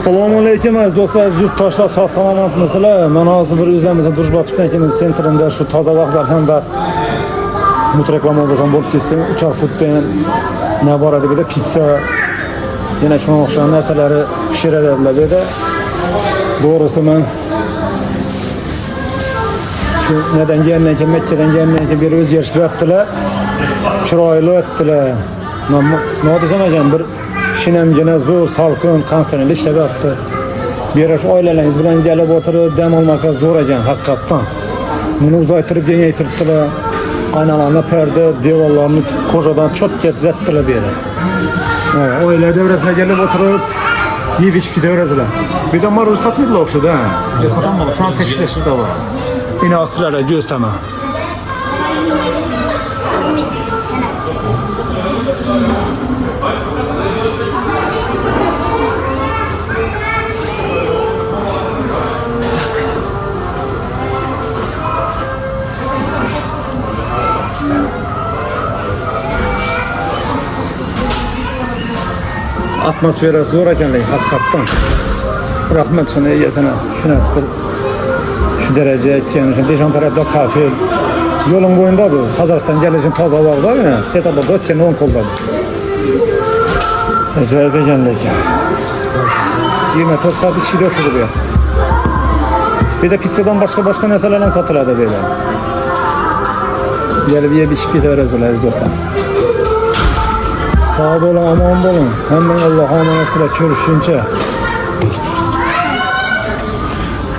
Assalomu alaykum aziz do'stlar, yurtdoshlar, sog' salomatmisizlar? Men hozir bir o'zimizning Durjubot Pitnikimiz sentrida shu toza vaqtlar hamda mut reklama bo'lgan bo'lib ketsin. Uchar futdan ne bor edi dedi, pizza yana shunga o'xshagan narsalarni pishiradilar dedi. Doğrusu men shu neden gelgandan keyin Makkadan kelgandan keyin bir o'zgarish bo'lyaptilar. Chiroyli o'tdilar. Nima desam ekan, bir shinamgina zo'r salqin konsertlar ishlayapti. Berash oilalaringiz bilan kelib o'tirib dam olmoqqa zo'r ekan haqiqatan. Buni uzaytirib kengaytiribdilar. Aynalarni perda, devorlarni ko'rsadan cho'tga tuzatdilar bu yerda. Oila davrasida kelib o'tirib yeb ichib ketaverasizlar. Bir de marul satmaydilar o'xshada. Satan şu an teşkileşizde var. Yine Avustralya göz tamam. Atmosfera zo'r ekanligi haqiqatan. Rahmat shuni egasine. Shuni aytib şu derece etken, şu dejan tarafta kafe. Yolun boyunda bu. Kazakhstan gelişin toza var da ya. Setapa dötken 10 kolda. Acayip ekanligi. 24 saat işi yok şurada. Bir de pizzadan başka narsalar satıladi böyle. Gelip yeb içip ketaverasizlar aziz do'stlar. Sağ olun, aman olun. Hemen Allah'a emanet olun. Görüşünce.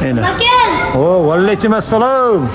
Aynen. Oh, aleyküm assalam.